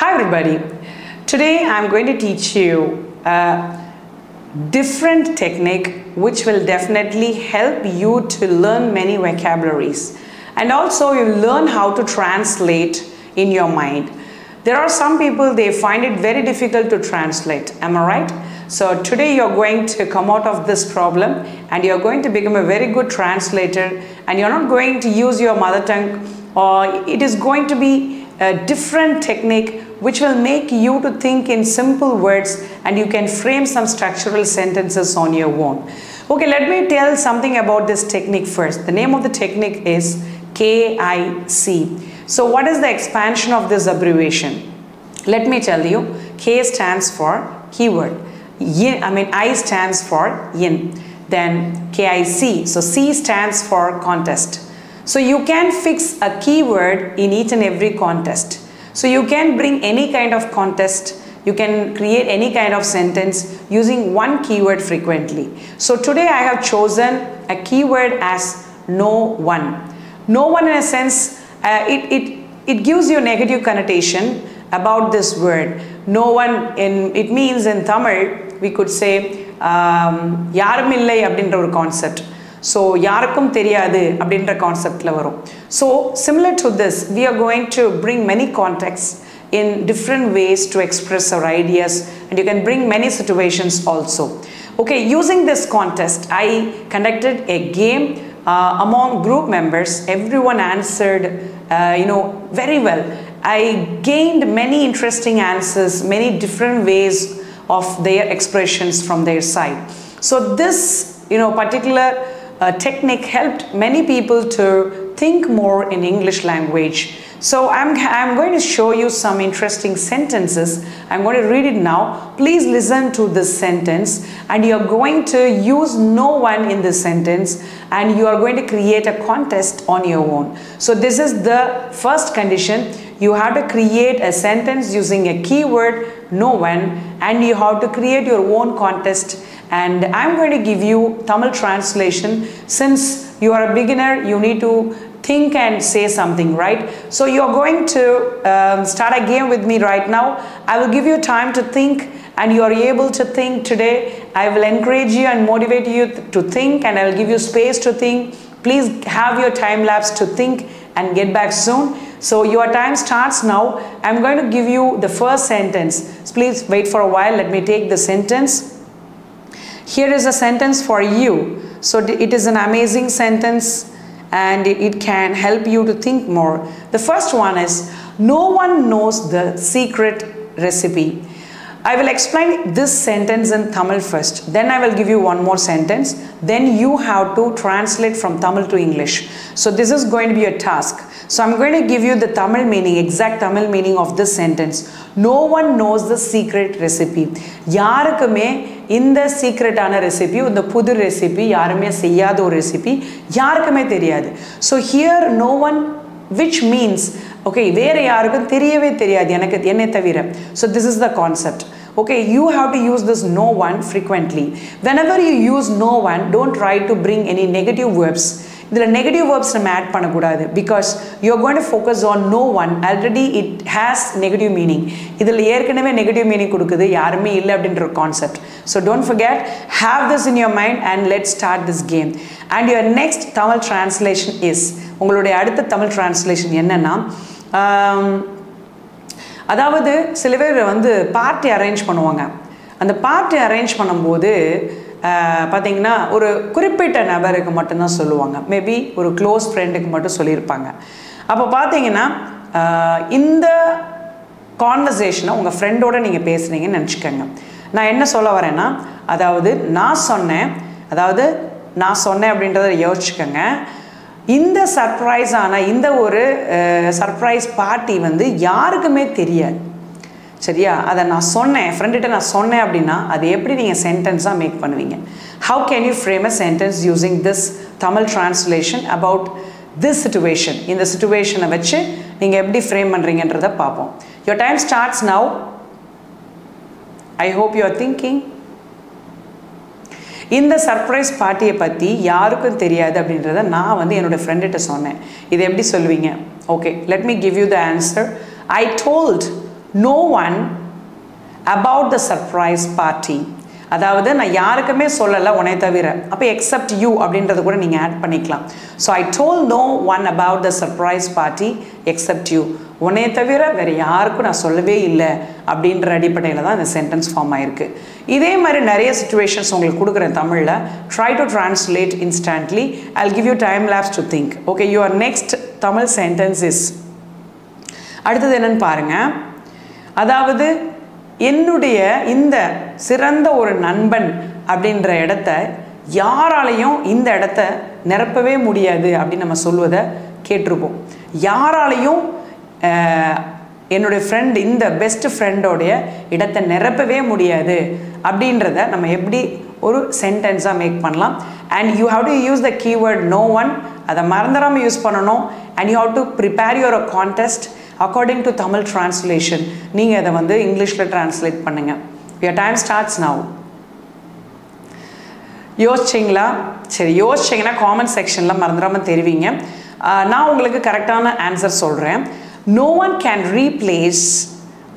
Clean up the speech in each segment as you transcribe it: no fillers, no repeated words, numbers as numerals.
Hi everybody, today I am going to teach you a different technique which will definitely help you to learn many vocabularies, and also you learn how to translate in your mind. There are some people, they find it very difficult to translate, am I right? So today you are going to come out of this problem and you are going to become a very good translator, and you are not going to use your mother tongue, or it is going to be a different technique which will make you to think in simple words, and you can frame some structural sentences on your own. Okay, let me tell something about this technique first. The name of the technique is KIC. So what is the expansion of this abbreviation? Let me tell you. K stands for keyword. I stands for yin. Then KIC. So C stands for contest. So you can fix a keyword in each and every contest. So you can bring any kind of contest, you can create any kind of sentence using one keyword frequently. So today I have chosen a keyword as no one. No one, in a sense, it gives you a negative connotation about this word. No one, it means in Tamil, we could say, yarumillai abindra or concept. So, யாருக்கும் தெரியாது அப்படின்ற கான்செப்ட்ல வரும். So, similar to this, we are going to bring many contexts in different ways to express our ideas, and you can bring many situations also. Okay, using this contest, I conducted a game among group members. Everyone answered, very well. I gained many interesting answers, many different ways of their expressions from their side. So, this, particular technique helped many people to think more in English language. So I'm going to show you some interesting sentences. I'm going to read it now. Please listen to this sentence, and you are going to use no one in this sentence, and you are going to create a contest on your own. So this is the first condition. You have to create a sentence using a keyword no one, and you have to create your own contest. And I'm going to give you Tamil translation. Since you are a beginner, you need to think and say something, right? So you're going to start a game with me right now. I will give you time to think, and you are able to think today. I will encourage you and motivate you to think, and I will give you space to think. Please have your time lapse to think and get back soon. So your time starts now. I'm going to give you the first sentence. Please wait for a while. Let me take the sentence. Here is a sentence for you. So it is an amazing sentence, and it can help you to think more. The first one is, no one knows the secret recipe. I will explain this sentence in Tamil first. Then I will give you one more sentence. Then you have to translate from Tamil to English. So this is going to be a task. So I'm going to give you the Tamil meaning, exact Tamil meaning of this sentence. No one knows the secret recipe. யாருக்குமே இந்த சீக்ரெட்டான recipe, இந்த புது recipe, யாருமே செய்யாத ஒரு recipe யாருக்குமே தெரியாது. So here no one, which means, okay, வேற யாருக்கும் தெரியவே தெரியாது என்னை தவிர. So this is the concept. Okay, you have to use this no one frequently. Whenever you use no one, don't try to bring any negative verbs. The negative verbs நம்ம add பண்ணக்கூடாது, because you are going to focus on no one. Already it has negative meaning. இதில் ஏற்கனவே negative meaning கொடுக்குது, யாருமே இல்லை அப்படின்ற concept. So don't forget, have this in your mind, and let's start this game. And your next Tamil translation is, உங்களுடைய அடுத்த Tamil translation என்னன்னா, அதாவது சில பேர் பார்ட்டி அரேஞ்ச் பண்ணுவாங்க. அந்த பார்ட்டி அரேஞ்ச் பண்ணும்போது பார்த்தீங்கன்னா ஒரு குறிப்பிட்ட நபருக்கு மட்டும்தான் சொல்லுவாங்க. மேபி ஒரு க்ளோஸ் ஃப்ரெண்டுக்கு மட்டும் சொல்லியிருப்பாங்க. அப்போ பார்த்தீங்கன்னா இந்த கான்வர்சேஷனை உங்கள் ஃப்ரெண்டோட நீங்கள் பேசுகிறீங்கன்னு நினச்சிக்கோங்க. நான் என்ன சொல்ல வரேன்னா, அதாவது நான் சொன்னேன் அப்படின்றத யோசிச்சுக்கோங்க. இந்த சர்ப்ரைஸான இந்த ஒரு சர்ப்ரைஸ் பார்ட்டி யாருக்குமே தெரியாது, சரியா? அதை நான் சொன்னேன், ஃப்ரெண்ட்கிட்ட நான் சொன்னேன் அப்படின்னா அது எப்படி நீங்கள் சென்டென்ஸாக மேக் பண்ணுவீங்க? How can you frame a sentence using this Tamil translation about this situation? இந்த சிச்சுவேஷனை வச்சு நீங்கள் எப்படி ஃப்ரேம் பண்ணுறீங்கன்றதை பார்ப்போம். Your time starts now. I hope you are thinking. இந்த சர்ப்ரைஸ் பார்ட்டியை பற்றி யாருக்கும் தெரியாது அப்படின்றத நான் என்னோட ஃப்ரெண்ட்கிட்ட சொன்னேன். இது எப்படி சொல்லுவீங்க? Okay, let me give you the answer. I told no one about the surprise party. அதாவது நான் யாருக்குமே சொல்லலை உன்னை தவிர. அப்போ except you அப்படின்றது கூட நீங்கள் ஆட் பண்ணிக்கலாம். So I told no one about the surprise party except you. உன்னை தவிர வேறு யாருக்கும் நான் சொல்லவே இல்லை அப்படின்ற அடிப்படையில் தான் இந்த சென்டென்ஸ் ஃபார்ம் ஆயிருக்கு. இதே மாதிரி நிறைய சுச்சுவேஷன்ஸ் உங்களுக்கு கொடுக்குறேன் தமிழில். Try to translate instantly. I'll give you time lapse to think. Okay, your next Tamil sentence is, அடுத்தது என்னன்னு பாருங்கள். அதாவது என்னுடைய இந்த சிறந்த ஒரு நண்பன் அப்படின்ற இடத்த யாராலையும் இந்த இடத்த நிரப்பவே முடியாது அப்படின்னு நம்ம சொல்வதை கேட்டிருப்போம். யாராலையும் என்னுடைய ஃப்ரெண்ட், இந்த பெஸ்ட் ஃப்ரெண்டோடைய இடத்தை நிரப்பவே முடியாது அப்படின்றத நம்ம எப்படி ஒரு சென்டென்ஸாக மேக் பண்ணலாம். And you have to use the keyword no one. அதை மறந்துடாமல் யூஸ் பண்ணணும். And you have to prepare your contest according to Tamil translation. நீங்கள் அதை வந்து இங்கிலீஷில் ட்ரான்ஸ்லேட் பண்ணுங்கள். your time starts now. யோசிச்சிங்களா? சரி, யோசிச்சிங்கன்னா காமெண்ட் செக்ஷனில் மறந்துடாமல் தெரிவிங்க. நான் உங்களுக்கு கரெக்டான ஆன்சர் சொல்கிறேன். no one can replace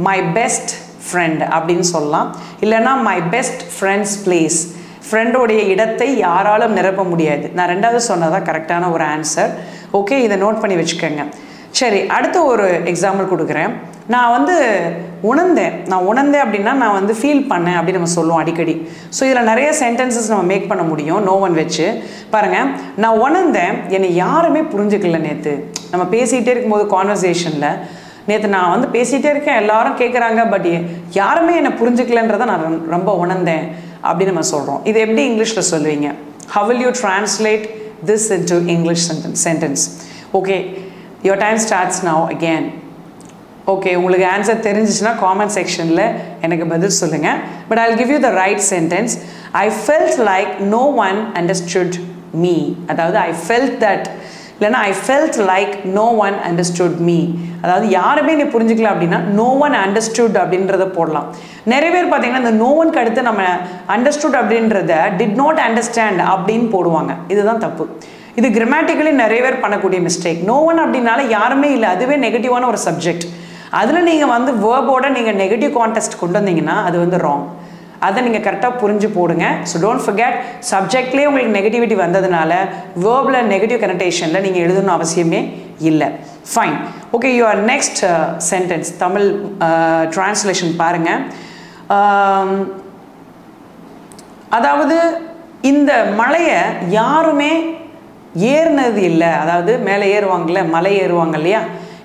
my best friend அப்படின்னு சொல்லலாம். இல்லைனா my best friend's place. ஃப்ரெண்டோடைய இடத்தை யாராலும் நிரப்ப முடியாது. நான் ரெண்டாவது சொன்னதான் கரெக்டான ஒரு ஆன்சர். ஓகே, இதை நோட் பண்ணி வச்சுக்கோங்க. சரி, அடுத்த ஒரு எக்ஸாம்பிள் கொடுக்குறேன். நான் வந்து உணர்ந்தேன் அப்படின்னா நான் வந்து ஃபீல் பண்ணேன் அப்படின்னு நம்ம சொல்லுவோம் அடிக்கடி. ஸோ இதில் நிறைய சென்டென்சஸ் நம்ம மேக் பண்ண முடியும் நோ ஒன் வச்சு. பாருங்கள், நான் உணர்ந்தேன் என்னை யாருமே புரிஞ்சுக்கல. நேற்று நம்ம பேசிகிட்டே இருக்கும்போது கான்வர்சேஷனில், நேற்று நான் வந்து பேசிகிட்டே இருக்கேன், எல்லாரும் கேட்குறாங்க, பட் யாருமே என்னை புரிஞ்சுக்கலன்றதை நான் ரொம்ப உணர்ந்தேன் அப்படின்னு நம்ம சொல்கிறோம். இது எப்படி இங்கிலீஷில் சொல்லுவீங்க? how will you translate this into English sentence? Okay, your time starts now again. Okay, உங்களுக்கு ஆன்சர் தெரிஞ்சிச்சுன்னா காமெண்ட் செக்ஷனில் எனக்கு பதில் சொல்லுங்கள். But I'll give you the right sentence. I felt like no one understood me. அதாவது I felt that, இல்லைன்னா I felt like no one understood me. அதாவது யாருமே நீ புரிஞ்சுக்கல அப்படின்னா no one understood அப்படின்றத போடலாம். நிறைய பேர் பார்த்தீங்கன்னா இந்த no oneக்கு அடுத்து நம்ம understood அப்படின்றத did not understand அப்படின்னு போடுவாங்க. இதுதான் தப்பு. இது கிராமட்டிக்கலி நிறைய பேர் பண்ணக்கூடிய மிஸ்டேக். நோ ஒன் அப்படின்னால யாருமே இல்லை, அதுவே நெகட்டிவான ஒரு சப்ஜெக்ட். அதில் நீங்கள் வந்து வேர்போட நீங்கள் நெகட்டிவ் கான்டெக்ஸ்ட் கொண்டு வந்தீங்கன்னா அது வந்து ராங். அதை நீங்கள் கரெக்டாக புரிஞ்சு போடுங்க. ஸோ டோன்ட் ஃபர்கெட், சப்ஜெக்ட்லேயே உங்களுக்கு நெகட்டிவிட்டி வந்ததுனால வேர்பில் நெகட்டிவ் கனெக்டேஷனில் நீங்கள் எழுதணும் அவசியமே இல்லை. Fine. Okay, your next sentence Tamil translation பாருங்கள். அதாவது இந்த மலையை யாருமே ஏறினது இல்லை. அதாவது மேலே ஏறுவாங்கள்ல, மலை ஏறுவாங்க இல்லையா,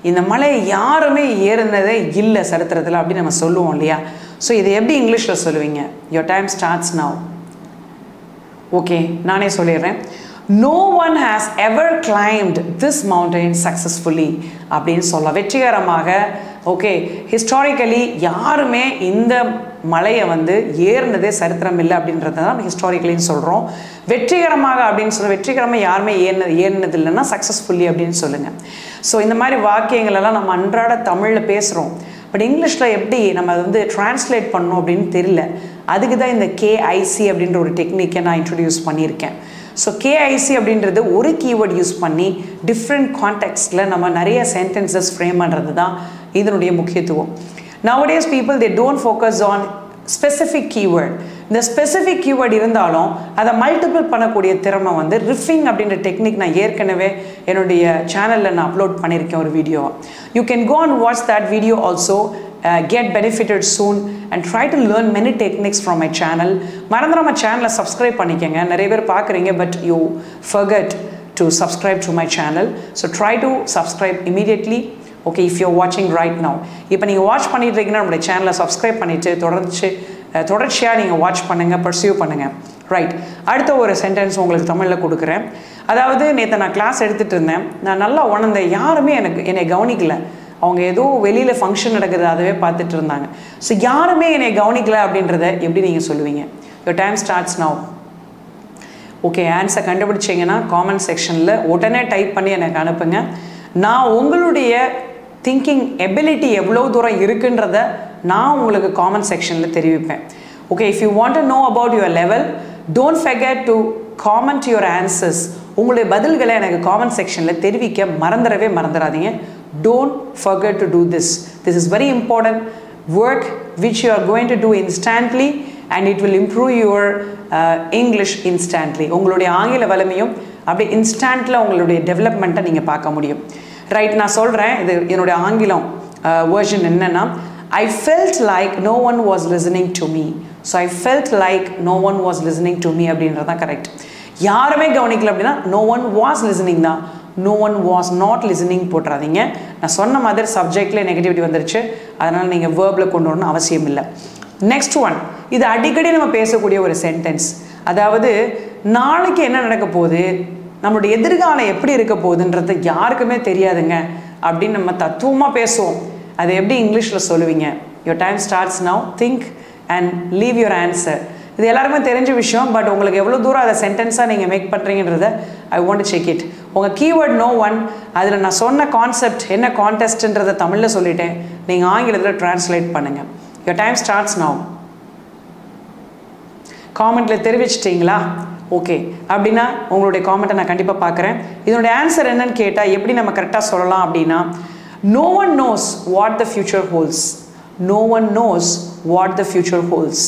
இந்த மலையை யாருமே ஏறினதே இல்லை சரித்திரத்தில் அப்படின்னு நம்ம சொல்லுவோம் இல்லையா. ஸோ இதை எப்படி இங்கிலீஷில் சொல்லுவீங்க? your time starts now. Okay, நானே சொல்லிடுறேன். no one has ever climbed this mountain successfully அப்படின்னு சொல்ல வெற்றிகரமாக. ஓகே, ஹிஸ்டாரிக்கலி யாருமே இந்த மலையை வந்து ஏறினதே சரித்திரம் இல்லை அப்படின்றத தான் ஹிஸ்டாரிக்கலின்னு சொல்கிறோம். வெற்றிகரமாக அப்படின்னு சொல்ல, வெற்றிகரமாக யாருமே ஏறினது இல்லைன்னா சக்ஸஸ்ஃபுல்லி அப்படின்னு சொல்லுங்கள். ஸோ இந்த மாதிரி வாக்கியங்களெல்லாம் நம்ம அன்றாட தமிழில் பேசுகிறோம். பட் இங்கிலீஷில் எப்படி நம்ம அதை வந்து டிரான்ஸ்லேட் பண்ணணும் அப்படின்னு தெரியல. அதுக்கு தான் இந்த கேஐசி அப்படின்ற ஒரு டெக்னிக்கை நான் இன்ட்ரடியூஸ் பண்ணியிருக்கேன். ஸோ கேஐசி அப்படின்றது ஒரு கீவேர்ட் யூஸ் பண்ணி டிஃப்ரெண்ட் கான்டெக்ஸ்டில் நம்ம நிறைய சென்டென்சஸ் ஃப்ரேம் பண்ணுறது தான் இதனுடைய முக்கியத்துவம். Nowadays people, they don't focus on specific keyword. இந்த ஸ்பெசிஃபிக் கீவேர்ட் இருந்தாலும் அதை மல்டிபிள் பண்ணக்கூடிய திறமை வந்து ரிஃபிங் அப்படின்ற டெக்னிக் நான் ஏற்கனவே என்னுடைய சேனலில் நான் அப்லோட் பண்ணியிருக்கேன் ஒரு வீடியோ. You can go and watch that video also. Get benefitted soon and try to learn many techniques from my channel. மறந்துடாம சேனலை சப்ஸ்கிரைப் பண்ணிக்கோங்க. நிறைய பேர் பார்க்குறீங்க, but you forget to subscribe to my channel. So try to subscribe immediately. Okay, if you வாட்சிங் right now, இப்போ நீங்கள் watch பண்ணிட்டு இருக்கீங்கன்னா நம்மளுடைய சேனலை சப்ஸ்கிரைப் பண்ணிவிட்டு தொடர்ச்சியாக நீங்கள் வாட்ச் பண்ணுங்கள், பர்சியூ பண்ணுங்கள். ரைட், அடுத்த ஒரு சென்டென்ஸ் உங்களுக்கு தமிழில் கொடுக்குறேன். அதாவது நேற்று நான் கிளாஸ் எடுத்துகிட்டு இருந்தேன், நான் நல்லா உணர்ந்தேன் யாருமே என்னை கவனிக்கலை. அவங்க ஏதோ வெளியில் ஃபங்க்ஷன் நடக்குது அதவே பார்த்துட்டு இருந்தாங்க. ஸோ யாருமே என்னை கவனிக்கலை அப்படின்றத எப்படி நீங்கள் சொல்லுவீங்க? Your time starts now. Okay, answer கண்டுபிடிச்சிங்கன்னா காமெண்ட் செக்ஷனில் உடனே டைப் பண்ணி எனக்கு அனுப்புங்க. நான் உங்களுடைய திங்கிங் எபிலிட்டி எவ்வளோ தூரம் இருக்குன்றத நான் உங்களுக்கு காமெண்ட் செக்ஷனில் தெரிவிப்பேன். Okay, if you want to know about your level, don't forget to comment your answers. உங்களுடைய பதில்களை எனக்கு காமெண்ட் செக்ஷனில் தெரிவிக்க மறந்துடவே மறந்துடாதீங்க. Don't forget to do this. This is very important work which you are going to do instantly and it will improve your English instantly. உங்களுடைய ஆங்கில வளமையும் அப்படியே இன்ஸ்டன்ட்ல உங்களுடைய டெவலப்மெண்ட்டை நீங்க பார்க்க முடியும். ரைட், நான் சொல்றேன் இது என்னோட ஆங்கிலம் வெர்ஷன் என்னன்னா, I felt like no one was listening to me. So I felt like no one was listening to me அப்படின்றது தான் கரெக்ட். யாருமே கவனிக்கல அப்படின்னா no one was listening தான். No one was not listening போட்றாதீங்க. நான் சொன்ன மாதிரி சப்ஜெக்ட்ல நெகட்டிவிட்டி வந்துருச்சு, அதனால நீங்க வெர்ப்ல கொண்டு வரணும் அவசியம் இல்லை. நெக்ஸ்ட் ஒன், இது அடிக்கடி நம்ம பேசக்கூடிய ஒரு சென்டென்ஸ். அதாவது நாளைக்கு என்ன நடக்க போகுது, நம்மளுடைய எதிர்காலம் எப்படி இருக்க போகுதுன்றது யாருக்குமே தெரியாதுங்க அப்படின்னு நம்ம தத்துவமாக பேசுவோம். அதை எப்படி இங்கிலீஷில் சொல்லுவீங்க? Your time starts now, think and leave your answer. இது எல்லாருமே தெரிஞ்ச விஷயம், பட் உங்களுக்கு எவ்வளோ தூரம் அதை சென்டென்ஸாக நீங்கள் மேக் பண்ணுறீங்கன்றத I want to check it. உங்கள் கீவேர்ட் நோ ஒன், அதில் நான் சொன்ன கான்செப்ட் என்ன கான்டெஸ்ட்ன்றதை தமிழில் சொல்லிட்டேன், நீங்கள் ஆங்கிலத்தில் ட்ரான்ஸ்லேட் பண்ணுங்கள். Your time starts now. காமெண்ட்டில் தெரிவிச்சிட்டிங்களா? ஓகே, அப்படின்னா உங்களுடைய காமெண்ட்டை நான் கண்டிப்பாக பார்க்குறேன். இதனுடைய ஆன்சர் என்னன்னு கேட்டால் எப்படி நம்ம கரெக்டாக சொல்லலாம் அப்படின்னா, no one knows what the future holds. No one knows what the future holds.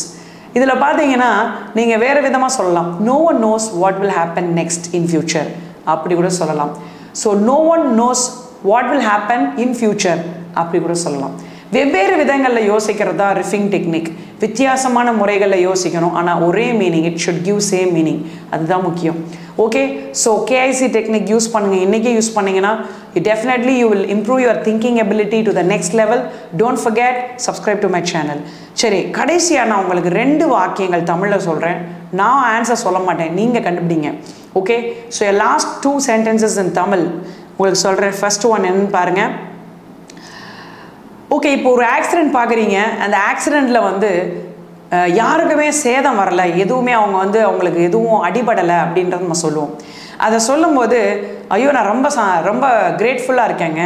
இதில் பார்த்தீங்கன்னா நீங்கள் வேறு விதமாக சொல்லலாம். No one knows what will happen next in future அப்படி கூட சொல்லலாம். So no one knows what will happen in future அப்படி கூட சொல்லலாம். வெவ்வேறு விதங்களில் யோசிக்கிறது தான் ரிஃபிங் டெக்னிக். வித்தியாசமான முறைகளில் யோசிக்கணும், ஆனால் ஒரே meaning, it should give same meaning, அதுதான் முக்கியம். Okay, so KIC technique use பண்ணுங்கள். இன்றைக்கி யூஸ் பண்ணிங்கன்னா definitely you will improve your thinking ability to the next level. Don't forget, subscribe to my channel. சரி, கடைசியாக நான் உங்களுக்கு 2 வாக்கியங்கள் தமிழில் சொல்கிறேன். நான் ஆன்சர் சொல்ல மாட்டேன், நீங்கள் கண்டுபிடிங்க. Okay, so last 2 sentences in Tamil உங்களுக்கு சொல்கிறேன். ஃபர்ஸ்ட் ஒன் என்னன்னு பாருங்கள். ஓகே, இப்போ ஒரு ஆக்சிடெண்ட் பார்க்குறீங்க, அந்த ஆக்சிடெண்ட்டில் வந்து யாருக்குமே சேதம் வரலை, எதுவுமே அவங்களுக்கு எதுவும் அடிபடலை அப்படின்றத நம்ம சொல்லுவோம். அதை சொல்லும்போது ஐயோ நான் ரொம்ப கிரேட்ஃபுல்லாக இருக்கேங்க,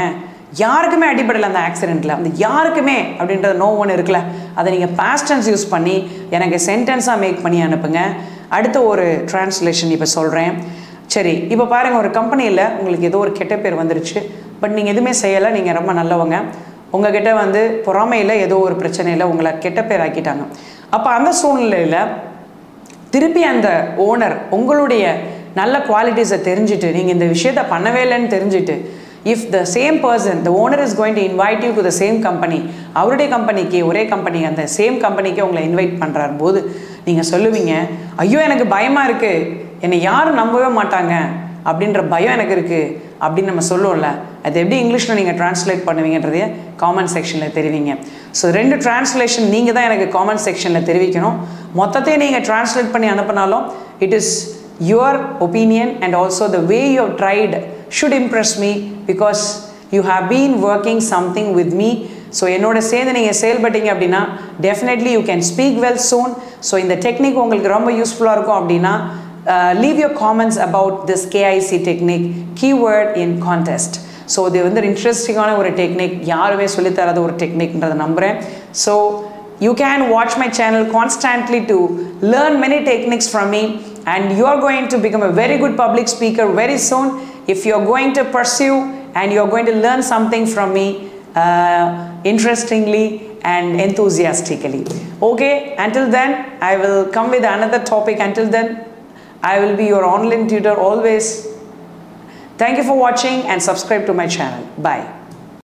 யாருக்குமே அடிபடலை அந்த ஆக்சிடெண்ட்டில், அந்த யாருக்குமே அப்படின்றது நோ ஒன்று இருக்குல்ல, அதை நீங்கள் பாஸ்ட் டென்ஸ் யூஸ் பண்ணி எனக்கு சென்டென்ஸாக மேக் பண்ணி அனுப்புங்க. அடுத்த ஒரு ட்ரான்ஸ்லேஷன் இப்போ சொல்கிறேன். சரி, இப்போ பாருங்கள், ஒரு கம்பெனியில் உங்களுக்கு ஏதோ ஒரு கெட்ட பேர் வந்துருச்சு, பட் நீங்கள் எதுவுமே செய்யலை, நீங்கள் ரொம்ப நல்லவங்க, உங்ககிட்ட பொறாமையில் ஏதோ ஒரு பிரச்சனையில் உங்களை கெட்ட பேர் ஆக்கிட்டாங்க. அப்போ அந்த சூழ்நிலையில் திருப்பி அந்த ஓனர் உங்களுடைய நல்ல குவாலிட்டிஸை தெரிஞ்சுட்டு, நீங்கள் இந்த விஷயத்தை பண்ணவே இல்லைன்னு தெரிஞ்சுட்டு, if the same person, the owner is going to invite you to the same company, அவருடைய கம்பெனிக்கு, ஒரே கம்பெனி, அந்த சேம் கம்பெனிக்கு உங்களை இன்வைட் பண்ணுறாரு போது நீங்கள் சொல்லுவீங்க, ஐயோ எனக்கு பயமாக இருக்குது, என்னை யாரும் நம்பவே மாட்டாங்க அப்படின்ற பயம் எனக்கு இருக்குது அப்படின்னு நம்ம சொல்லுவோம்ல. அது எப்படி இங்கிலீஷில் நீங்கள் ட்ரான்ஸ்லேட் பண்ணுவீங்கன்றதையே காமெண்ட் செக்ஷனில் தெரிவிங்க. ஸோ 2 ட்ரான்ஸ்லேஷன் நீங்கள் தான் எனக்கு காமெண்ட் செக்ஷனில் தெரிவிக்கணும். மொத்தத்தையும் நீங்கள் ட்ரான்ஸ்லேட் பண்ணி அனுப்பினாலும் it is your opinion, and also the way you have tried should impress me because you have been working something with me. So என்னோட சேர்ந்து நீங்கள் செயல்பட்டீங்க அப்படின்னா definitely you can speak well soon. So இந்த technique உங்களுக்கு ரொம்ப யூஸ்ஃபுல்லாக இருக்கும் அப்படின்னா leave your comments about this KIC technique, keyword in contest. So இது இன்ட்ரெஸ்டிங்கான ஒரு டெக்னிக், யாருமே சொல்லித்தராத ஒரு டெக்னிக்ன்றதை நம்புகிறேன். So you can watch my channel constantly to learn many techniques from me, and you are going to become a very good public speaker very soon if you are going to pursue and you are going to learn something from me interestingly and enthusiastically. Okay, until then I will come with another topic. Until then I will be your online tutor always. Thank you for watching and subscribe to my channel. Bye.